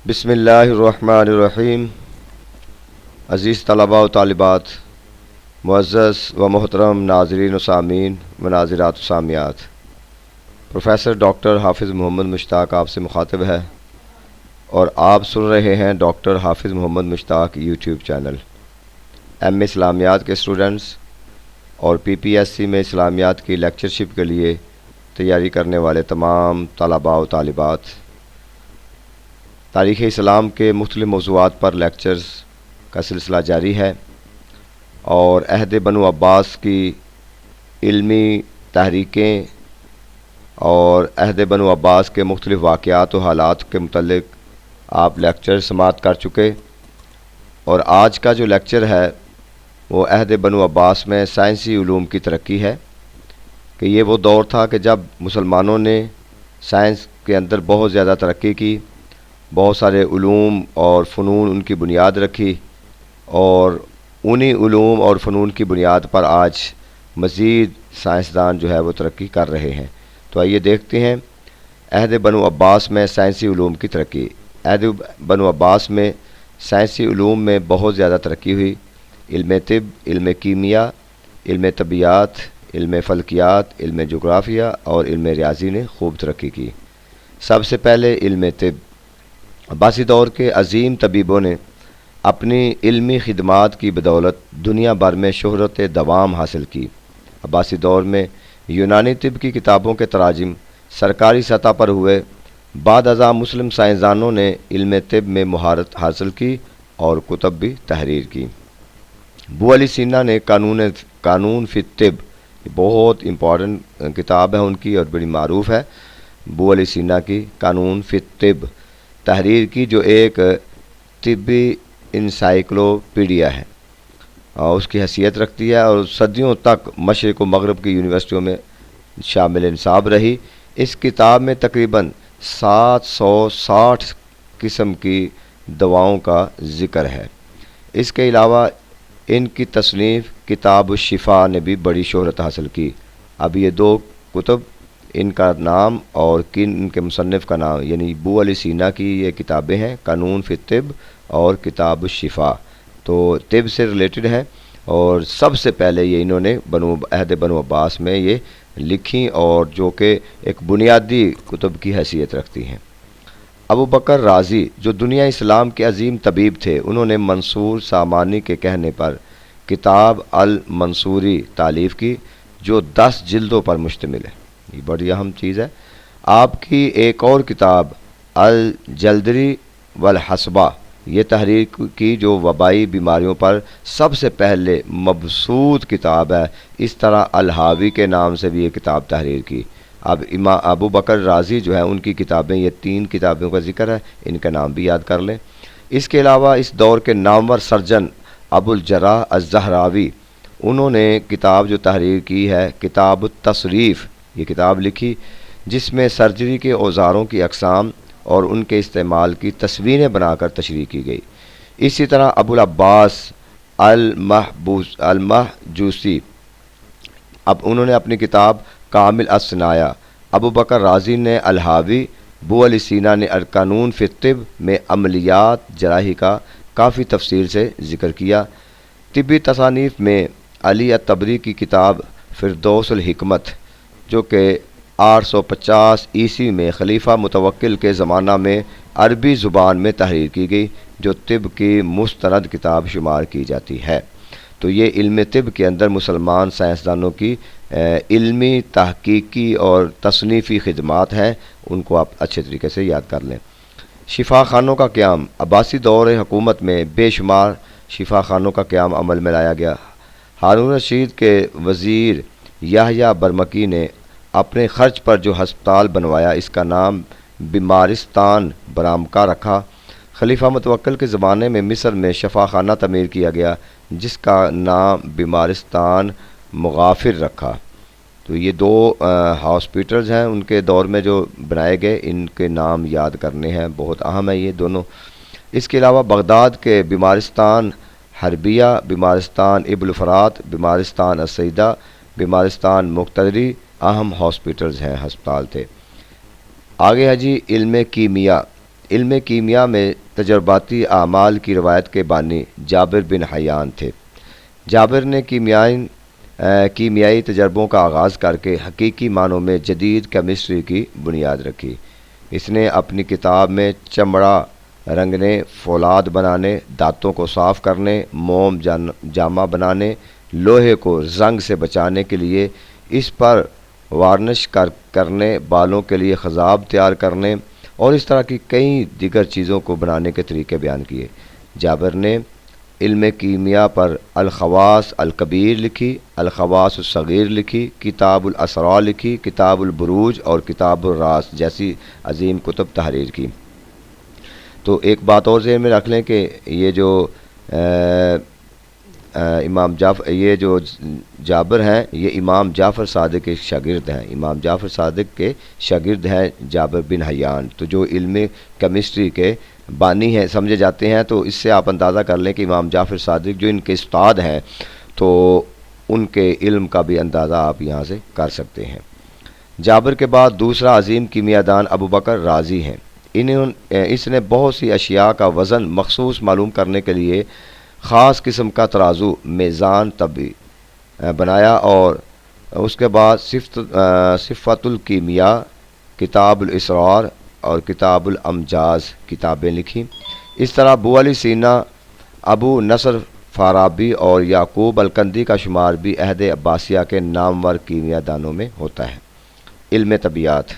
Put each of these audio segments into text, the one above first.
بسم اللہ الرحمن الرحیم۔ عزیز طلباء و طالبات، معزز و محترم ناظرین و سامعین و ناظرات و سامعات، پروفیسر ڈاکٹر حافظ محمد مشتاق آپ سے مخاطب ہے اور آپ سن رہے ہیں ڈاکٹر حافظ محمد مشتاق یوٹیوب چینل۔ ایم اسلامیات کے اسٹوڈنٹس اور پی پی ایس سی میں اسلامیات کی لیکچرشپ کے لیے تیاری کرنے والے تمام طلباء و طالبات، تاریخ اسلام کے مختلف موضوعات پر لیکچرز کا سلسلہ جاری ہے اور عہد بنو عباس کی علمی تحریکیں اور عہد بنو عباس کے مختلف واقعات و حالات کے متعلق آپ لیکچر سماعت کر چکے، اور آج کا جو لیکچر ہے وہ عہد بنو عباس میں سائنسی علوم کی ترقی ہے کہ یہ وہ دور تھا کہ جب مسلمانوں نے سائنس کے اندر بہت زیادہ ترقی کی، بہت سارے علوم اور فنون ان کی بنیاد رکھی، اور انہی علوم اور فنون کی بنیاد پر آج مزید سائنسدان جو ہے وہ ترقی کر رہے ہیں۔ تو آئیے دیکھتے ہیں عہد بنو عباس میں سائنسی علوم کی ترقی۔ عہد بنو عباس میں سائنسی علوم میں بہت زیادہ ترقی ہوئی۔ علم طب، علم کیمیا، علم طبیعیات، علم فلکیات، علم جغرافیہ اور علم ریاضی نے خوب ترقی کی۔ سب سے پہلے علم طب۔ عباسی دور کے عظیم طبیبوں نے اپنی علمی خدمات کی بدولت دنیا بھر میں شہرت دوام حاصل کی۔ عباسی دور میں یونانی طب کی کتابوں کے تراجم سرکاری سطح پر ہوئے۔ بعد ازاں مسلم سائنسدانوں نے علم طب میں مہارت حاصل کی اور کتب بھی تحریر کی۔ ابو علی سینا نے قانون فی الطب، بہت امپورٹنٹ کتاب ہے ان کی اور بڑی معروف ہے، ابو علی سینا کی قانون فی الطب تحریر کی، جو ایک طبی انسائکلوپیڈیا ہے اور اس کی حیثیت رکھتی ہے اور صدیوں تک مشرق و مغرب کی یونیورسٹیوں میں شامل نصاب رہی۔ اس کتاب میں تقریباً 760 قسم کی دواؤں کا ذکر ہے۔ اس کے علاوہ ان کی تصنیف کتاب الشفا نے بھی بڑی شہرت حاصل کی۔ اب یہ دو کتب، ان کا نام اور ان کے مصنف کا نام، یعنی ابو علی سینا کی یہ کتابیں ہیں، قانون فی الطب اور کتاب الشفا، تو طب سے ریلیٹڈ ہیں، اور سب سے پہلے یہ انہوں نے عہد بنو عباس میں یہ لکھی اور جو کہ ایک بنیادی کتب کی حیثیت رکھتی ہیں۔ ابو بکر رازی جو دنیا اسلام کے عظیم طبیب تھے، انہوں نے منصور سامانی کے کہنے پر کتاب المنصوری تالیف کی جو 10 جلدوں پر مشتمل ہے۔ یہ بڑی اہم چیز ہے۔ آپ کی ایک اور کتاب الجلدری والحسبہ، یہ تحریر کی جو وبائی بیماریوں پر سب سے پہلے مبسوط کتاب ہے۔ اس طرح الحاوی کے نام سے بھی یہ کتاب تحریر کی۔ اب ابو بکر رازی جو ہے ان کی کتابیں، یہ 3 کتابوں کا ذکر ہے، ان کا نام بھی یاد کر لیں۔ اس کے علاوہ اس دور کے نامور سرجن ابو الجراح الزہراوی، انہوں نے کتاب جو تحریر کی ہے کتاب التصریف، یہ کتاب لکھی جس میں سرجری کے اوزاروں کی اقسام اور ان کے استعمال کی تصویریں بنا کر تشریح کی گئی۔ اسی طرح ابو العباس المحجوسی، اب انہوں نے اپنی کتاب کامل الصنایع، ابو بکر رازی نے الحاوی، ابو علی سینا نے القانون فی الطب میں عملیات جراحی کا کافی تفصیل سے ذکر کیا۔ طبی تصانیف میں علی الطبری کی کتاب فردوس الحکمت، جو کہ 850 عیسوی میں خلیفہ متوکل کے زمانہ میں عربی زبان میں تحریر کی گئی، جو طب کی مستند کتاب شمار کی جاتی ہے۔ تو یہ علم طب کے اندر مسلمان سائنسدانوں کی علمی تحقیقی اور تصنیفی خدمات ہیں، ان کو آپ اچھے طریقے سے یاد کر لیں۔ شفا خانوں کا قیام۔ عباسی دور حکومت میں بے شمار شفا خانوں کا قیام عمل میں لایا گیا۔ ہارون رشید کے وزیر یحییٰ برمکی نے اپنے خرچ پر جو ہسپتال بنوایا، اس کا نام بیمارستان برامکا رکھا۔ خلیفہ متوکل کے زمانے میں مصر میں شفا خانہ تعمیر کیا گیا جس کا نام بیمارستان مغافر رکھا۔ تو یہ 2 ہاسپٹلز ہیں ان کے دور میں جو بنائے گئے، ان کے نام یاد کرنے ہیں، بہت اہم ہے یہ دونوں۔ اس کے علاوہ بغداد کے بیمارستان حربیہ، بیمارستان ابن الفرات، بیمارستان السیدہ، بیمارستان مقتدری اہم ہاسپٹلز ہیں، ہسپتال تھے۔ آگے ہے جی علم کیمیا۔ علم کیمیا میں تجرباتی اعمال کی روایت کے بانی جابر بن حیان تھے۔ جابر نے کیمیائی تجربوں کا آغاز کر کے حقیقی معنوں میں جدید کیمسٹری کی بنیاد رکھی۔ اس نے اپنی کتاب میں چمڑا رنگنے، فولاد بنانے، دانتوں کو صاف کرنے، موم جامہ بنانے، لوہے کو زنگ سے بچانے کے لیے اس پر وارنش کرنے، بالوں کے لیے خضاب تیار کرنے اور اس طرح کی کئی دیگر چیزوں کو بنانے کے طریقے بیان کیے۔ جابر نے علم کیمیا پر الخواص الکبیر لکھی، الخواص الصغیر لکھی، کتاب الاسرار لکھی، کتاب البروج اور کتاب الراس جیسی عظیم کتب تحریر کی۔ تو ایک بات اور ذہن میں رکھ لیں کہ یہ جو یہ جو جابر ہیں یہ امام جعفر صادق کے شاگرد ہیں، امام جعفر صادق کے شاگرد ہیں جابر بن حیان، تو جو علم کیمسٹری کے بانی ہیں سمجھے جاتے ہیں۔ تو اس سے آپ اندازہ کر لیں کہ امام جعفر صادق جو ان کے استاد ہیں تو ان کے علم کا بھی اندازہ آپ یہاں سے کر سکتے ہیں۔ جابر کے بعد دوسرا عظیم کیمیا دان ابو بکر رازی ہیں۔ اس نے بہت سی اشیاء کا وزن مخصوص معلوم کرنے کے لیے خاص قسم کا ترازو میزان طبی بنایا اور اس کے بعد صفت الکیمیا، کتاب الاسرار اور کتاب الامجاز کتابیں لکھیں۔ اس طرح ابو علی سینا، ابو نصر فارابی اور یعقوب الکندی کا شمار بھی عہد عباسیہ کے نامور کیمیا دانوں میں ہوتا ہے۔ علم طبیعت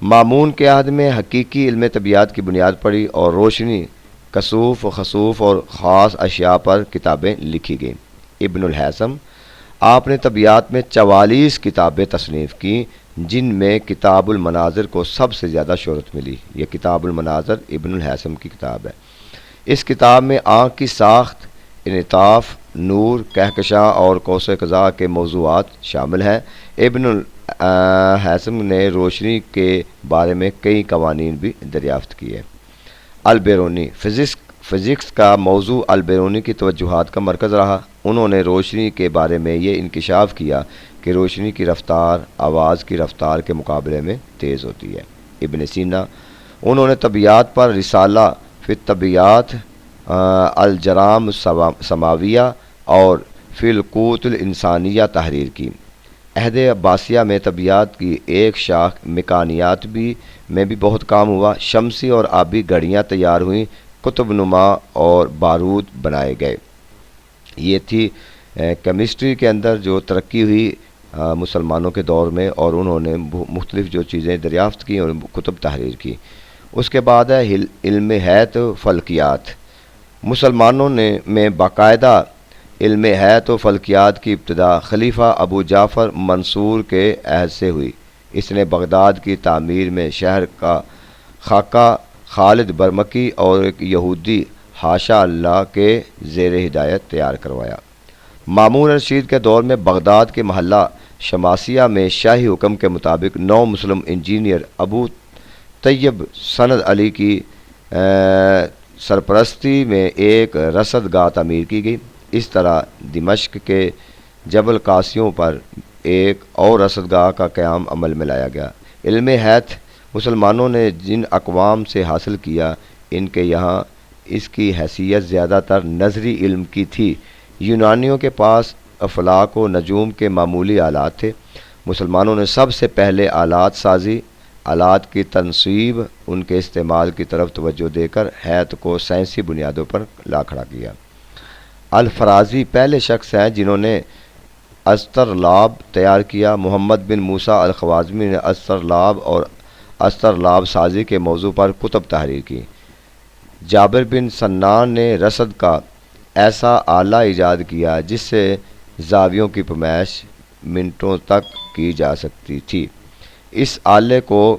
مامون کے عہد میں حقیقی علم طبیعت کی بنیاد پڑی اور روشنی، کسوف و خسوف اور خاص اشیاء پر کتابیں لکھی گئیں۔ ابن الہیثم آپ نے طبیعت میں 44 کتابیں تصنیف کیں، جن میں کتاب المناظر کو سب سے زیادہ شہرت ملی۔ یہ کتاب المناظر ابن الہیثم کی کتاب ہے۔ اس کتاب میں آنکھ کی ساخت، انعطاف، نور، کہکشاں اور قوس قزح کے موضوعات شامل ہیں۔ ابن الہیثم نے روشنی کے بارے میں کئی قوانین بھی دریافت کیے۔ البیرونی فزکس کا موضوع البیرونی کی توجہات کا مرکز رہا۔ انہوں نے روشنی کے بارے میں یہ انکشاف کیا کہ روشنی کی رفتار آواز کی رفتار کے مقابلے میں تیز ہوتی ہے۔ ابن سینا انہوں نے طبیعت پر رسالہ فی الطبیعات، الجرام سماویہ اور فی القوت الانسانیہ تحریر کی۔ عہد عباسیہ میں طبیعت کی ایک شاخ مکانیات میں بھی بہت کام ہوا۔ شمسی اور آبی گھڑیاں تیار ہوئیں، قطب نما اور بارود بنائے گئے۔ یہ تھی کیمسٹری کے اندر جو ترقی ہوئی مسلمانوں کے دور میں، اور انہوں نے مختلف جو چیزیں دریافت کی اور کتب تحریر کی۔ اس کے بعد ہے علم حیت و فلکیات۔ مسلمانوں میں باقاعدہ علم حیت و فلکیات کی ابتدا خلیفہ ابو جعفر منصور کے عہد سے ہوئی۔ اس نے بغداد کی تعمیر میں شہر کا خاکہ خالد برمکی اور ایک یہودی حاشا اللہ کے زیر ہدایت تیار کروایا۔ مامون رشید کے دور میں بغداد کے محلہ شماسیہ میں شاہی حکم کے مطابق 9 مسلم انجینئر ابو طیب سند علی کی سرپرستی میں ایک رصد گاہ تعمیر کی گئی۔ اس طرح دمشق کے جبل قاسیوں پر ایک اور رصد گاہ کا قیام عمل میں لایا گیا۔ علم حیت مسلمانوں نے جن اقوام سے حاصل کیا، ان کے یہاں اس کی حیثیت زیادہ تر نظری علم کی تھی۔ یونانیوں کے پاس افلاک و نجوم کے معمولی آلات تھے۔ مسلمانوں نے سب سے پہلے آلات سازی، آلات کی تنصیب، ان کے استعمال کی طرف توجہ دے کر حیت کو سائنسی بنیادوں پر لا کھڑا کیا۔ الفرازی پہلے شخص ہیں جنہوں نے استرلاب تیار کیا۔ محمد بن موسیٰ الخوارزمی نے استرلاب اور استرلاب سازی کے موضوع پر کتب تحریر کی۔ جابر بن سنان نے رصد کا ایسا آلہ ایجاد کیا جس سے زاویوں کی پیمائش منٹوں تک کی جا سکتی تھی۔ اس آلے کو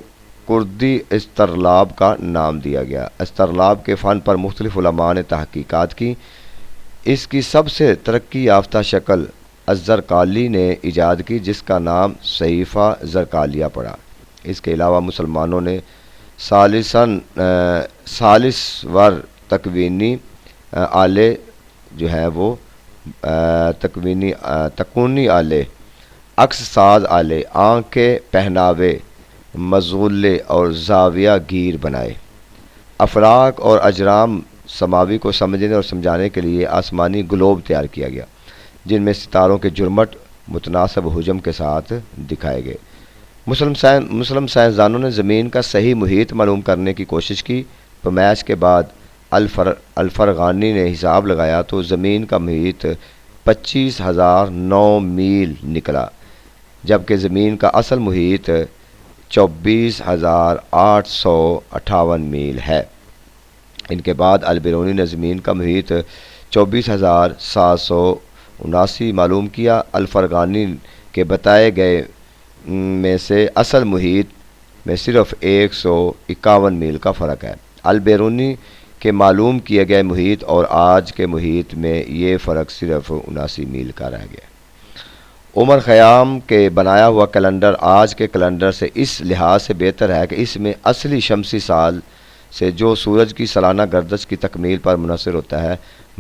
کردی استرلاب کا نام دیا گیا۔ استرلاب کے فن پر مختلف علماء نے تحقیقات کی۔ اس کی سب سے ترقی یافتہ شکل الزرقالی نے ایجاد کی، جس کا نام صحیفہ زرقالیہ پڑا۔ اس کے علاوہ مسلمانوں نے ثالث ور تکوینی آلے جو ہیں وہ تکونی آلے، عکس ساز آلے، آنکھ کے پہناوے، مزغلے اور زاویہ گیر بنائے۔ افلاک اور اجرام سماوی کو سمجھنے اور سمجھانے کے لیے آسمانی گلوب تیار کیا گیا، جن میں ستاروں کے جرمٹ متناسب حجم کے ساتھ دکھائے گئے۔ مسلم سائنسدانوں نے زمین کا صحیح محیط معلوم کرنے کی کوشش کی۔ پیمائش کے بعد الفرغانی نے حساب لگایا تو زمین کا محیط 25,009 میل نکلا، جبکہ زمین کا اصل محیط 24,858 میل ہے۔ ان کے بعد البیرونی نے زمین کا محیط 24,779 معلوم کیا۔ الفرغانی کے بتائے گئے میں سے اصل محیط میں صرف 151 میل کا فرق ہے۔ البیرونی کے معلوم کیے گئے محیط اور آج کے محیط میں یہ فرق صرف 79 میل کا رہ گیا۔ عمر خیام کے بنایا ہوا کیلنڈر آج کے کیلنڈر سے اس لحاظ سے بہتر ہے کہ اس میں اصلی شمسی سال سے جو سورج کی سالانہ گردش کی تکمیل پر منحصر ہوتا ہے،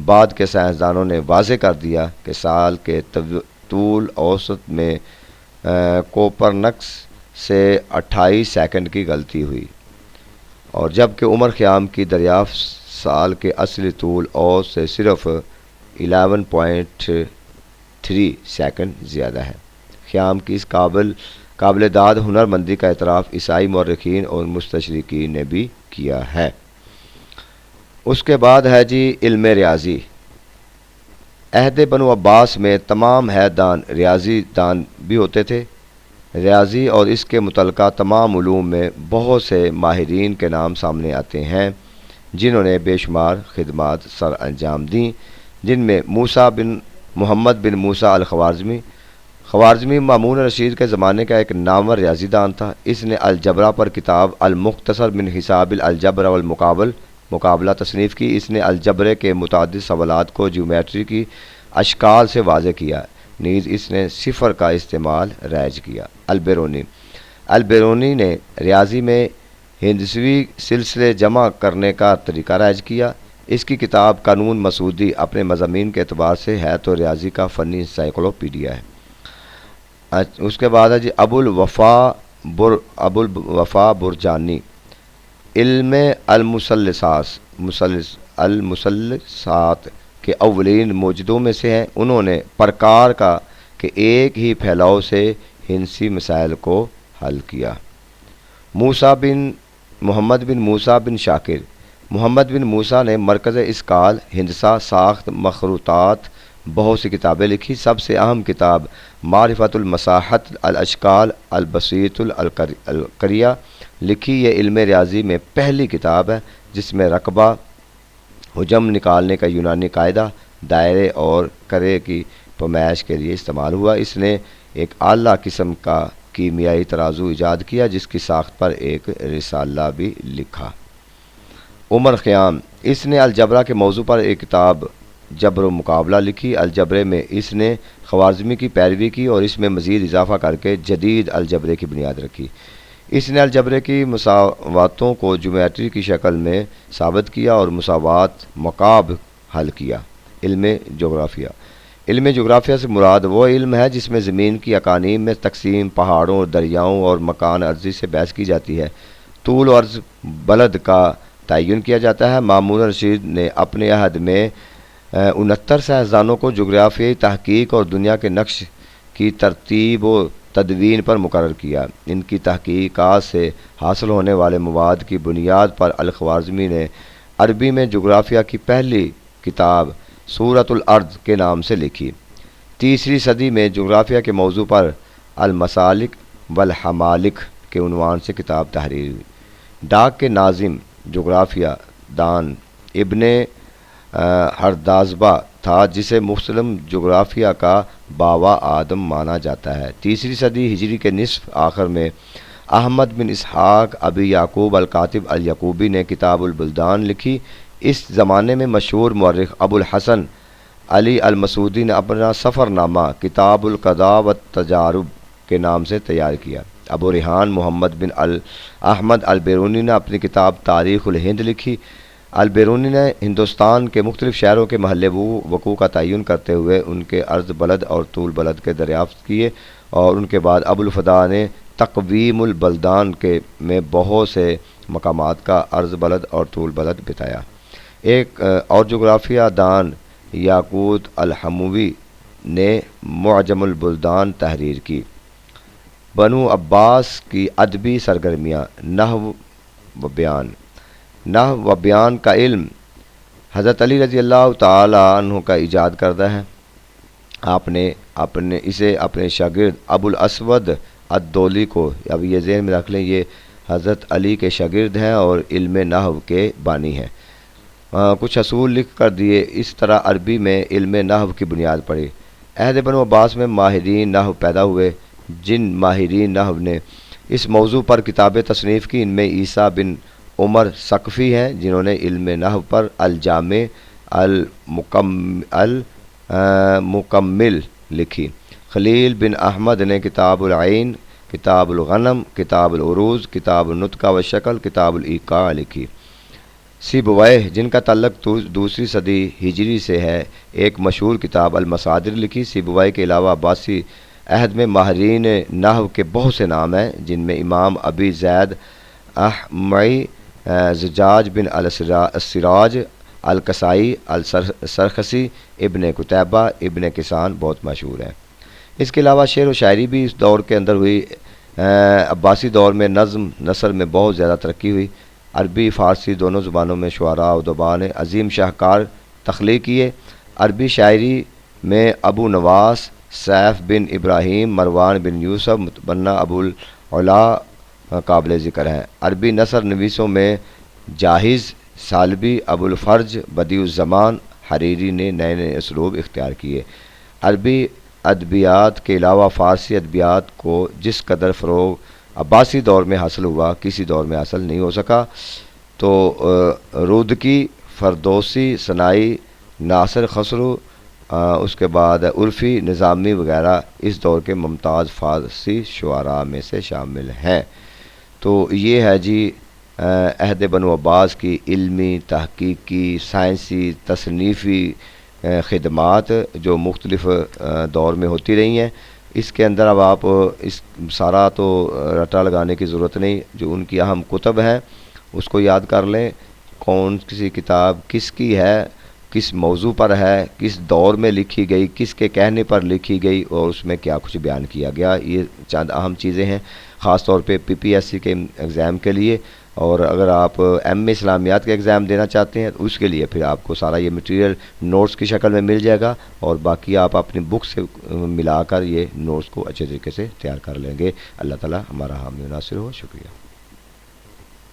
بعد کے سائنسدانوں نے واضح کر دیا کہ سال کے طول اوسط میں کوپرنکس سے 28 سیکنڈ کی غلطی ہوئی، اور جبکہ عمر خیام کی دریافت سال کے اصلی طول اوسط سے صرف 11.3 سیکنڈ زیادہ ہے۔ خیام کی اس قابل داد ہنرمندی کا اعتراف عیسائی مورخین اور مستشرقین نے بھی کیا ہے۔ اس کے بعد ہے جی علم ریاضی۔ عہد بنو عباس میں تمام حیدان ریاضی دان بھی ہوتے تھے۔ ریاضی اور اس کے متعلقہ تمام علوم میں بہت سے ماہرین کے نام سامنے آتے ہیں جنہوں نے بے شمار خدمات سر انجام دیں، جن میں محمد بن موسیٰ خوارزمی مامون رشید کے زمانے کا ایک نامور ریاضی دان تھا۔ اس نے الجبرا پر کتاب المختصر من حساب الجبر والمقابلہ تصنیف کی۔ اس نے الجبرے کے متعدد سوالات کو جیومیٹری کی اشکال سے واضح کیا، نیز اس نے صفر کا استعمال رائج کیا۔ البیرونی نے ریاضی میں ہندسوی سلسلے جمع کرنے کا طریقہ رائج کیا۔ اس کی کتاب قانون مسعودی اپنے مضامین کے اعتبار سے ہے تو ریاضی کا فنی انسائکلوپیڈیا ہے۔ اس کے بعد ہے جی ابو الوفا برجانی۔ علم المثلثات کے اولین موجودوں میں سے ہیں۔ انہوں نے پرکار کا کہ ایک ہی پھیلاؤ سے ہندسی مسائل کو حل کیا۔ محمد بن موسیٰ بن شاکر۔ محمد بن موسیٰ نے مرکز اسکال، ہندسہ، ساخت، مخروطات بہت سی کتابیں لکھی۔ سب سے اہم کتاب معرفت المساحت الاشکال البسیط القریہ لکھی۔ یہ علم ریاضی میں پہلی کتاب ہے جس میں رقبہ، حجم نکالنے کا یونانی قاعدہ، دائرے اور کرے کی پیمائش کے لیے استعمال ہوا۔ اس نے ایک اعلیٰ قسم کا کیمیائی ترازو ایجاد کیا جس کی ساخت پر ایک رسالہ بھی لکھا۔ عمر خیام۔ اس نے الجبرا کے موضوع پر ایک کتاب جبر و مقابلہ لکھی۔ الجبرے میں اس نے خوارزمی کی پیروی کی اور اس میں مزید اضافہ کر کے جدید الجبرے کی بنیاد رکھی۔ اس نے الجبرے کی مساواتوں کو جیومیٹری کی شکل میں ثابت کیا اور مساوات مکعب حل کیا۔ علم جغرافیہ۔ علم جغرافیہ سے مراد وہ علم ہے جس میں زمین کی اقانیم میں تقسیم، پہاڑوں، دریاؤں اور مکان ارضی سے بحث کی جاتی ہے، طول و عرض بلد کا تعین کیا جاتا ہے۔ مامون رشید نے اپنے عہد میں 69 سائنسدانوں کو جغرافیائی تحقیق اور دنیا کے نقش کی ترتیب و تدوین پر مقرر کیا۔ ان کی تحقیقات سے حاصل ہونے والے مواد کی بنیاد پر الخوارزمی نے عربی میں جغرافیہ کی پہلی کتاب سورۃ الارض کے نام سے لکھی۔ 3 صدی میں جغرافیہ کے موضوع پر المسالک والحمالک کے عنوان سے کتاب تحریر ہوئی۔ ڈاک کے ناظم جغرافیہ دان ابن ہردازبہ تھا جسے مسلم جغرافیہ کا باوا آدم مانا جاتا ہے۔ 3 صدی ہجری کے نصف آخر میں احمد بن اسحاق ابی یعقوب الکاتب الیعقوبی نے کتاب البلدان لکھی۔ اس زمانے میں مشہور مورخ ابو الحسن علی المسعودی نے اپنا سفر نامہ کتاب القضاء والتجارب کے نام سے تیار کیا۔ ابو ریحان محمد بن احمد البیرونی نے اپنی کتاب تاریخ الہند لکھی۔ البیرونی نے ہندوستان کے مختلف شہروں کے محل وقوع کا تعین کرتے ہوئے ان کے عرض بلد اور طول بلد کے دریافت کیے، اور ان کے بعد ابو الفدا نے تقویم البلدان میں بہت سے مقامات کا عرض بلد اور طول بلد بتایا۔ ایک اور جغرافیہ دان یاقوت الحموی نے معجم البلدان تحریر کی۔ بنو عباس کی ادبی سرگرمیاں، نحو و بیان۔ نحو و بیان کا علم حضرت علی رضی اللہ تعالی عنہ کا ایجاد کردہ ہے۔ آپ نے اسے اپنے شاگرد ابو الاسود الدولی کو، اب یہ ذہن میں رکھ لیں، یہ حضرت علی کے شاگرد ہیں اور علم نحو کے بانی ہیں۔ کچھ اصول لکھ کر دیے، اس طرح عربی میں علم نحو کی بنیاد پڑی۔ عہد بنو عباس میں ماہرین نحو پیدا ہوئے۔ جن ماہرین نحو نے اس موضوع پر کتابیں تصنیف کی، ان میں عیسیٰ بن عمر ثقفی ہیں جنہوں نے علم نحو پر الجامع المکمل لکھی۔ خلیل بن احمد نے کتاب العین، کتاب الغنم، کتاب العروض، کتاب النطق والشکل، کتاب الایقاع لکھی۔ سیبویہ جن کا تعلق دوسری صدی ہجری سے ہے، ایک مشہور کتاب المصادر لکھی۔ سیبویہ کے علاوہ عباسی عہد میں ماہرین نحو کے بہت سے نام ہیں، جن میں امام ابی زید احمعی، زجاج بن السراج، الکسائی، السرخسی، ابن قتیبہ، ابن کسان بہت مشہور ہیں۔ اس کے علاوہ شعر و شاعری بھی اس دور کے اندر ہوئی۔ عباسی دور میں نظم نثر میں بہت زیادہ ترقی ہوئی۔ عربی فارسی دونوں زبانوں میں شعراء و ادباء نے عظیم شاہکار تخلیق کیے۔ عربی شاعری میں ابو نواس، سیف بن ابراہیم، مروان بن یوسف، متبنہ ابو العلا قابل ذکر ہیں۔ عربی نثر نویسوں میں جاہز، سالبی، ابو الفرج، بدیع الزمان، حریری نے نئے نئے اسلوب اختیار کیے۔ عربی ادبیات کے علاوہ فارسی ادبیات کو جس قدر فروغ عباسی دور میں حاصل ہوا، کسی دور میں حاصل نہیں ہو سکا۔ تو رودکی، فردوسی، ثنائی، ناصر خسرو، اس کے بعد عرفی، نظامی وغیرہ اس دور کے ممتاز فارسی شعراء میں سے شامل ہیں۔ تو یہ ہے جی عہد بنو عباس کی علمی، تحقیقی، سائنسی، تصنیفی خدمات جو مختلف دور میں ہوتی رہی ہیں۔ اس کے اندر اب آپ اس سارا تو رٹا لگانے کی ضرورت نہیں، جو ان کی اہم کتب ہیں اس کو یاد کر لیں، کون سی کتاب کس کی ہے، کس موضوع پر ہے، کس دور میں لکھی گئی، کس کے کہنے پر لکھی گئی، اور اس میں کیا کچھ بیان کیا گیا۔ یہ چند اہم چیزیں ہیں خاص طور پہ PPSC کے ایگزام کے لیے، اور اگر آپ MA اسلامیات کے ایگزام دینا چاہتے ہیں تو اس کے لیے پھر آپ کو سارا یہ مٹیریل نوٹس کی شکل میں مل جائے گا، اور باقی آپ اپنی بک سے ملا کر یہ نوٹس کو اچھے طریقے سے تیار کر لیں گے۔ اللہ تعالی ہمارا حامی و ناصر ہو۔ شکریہ۔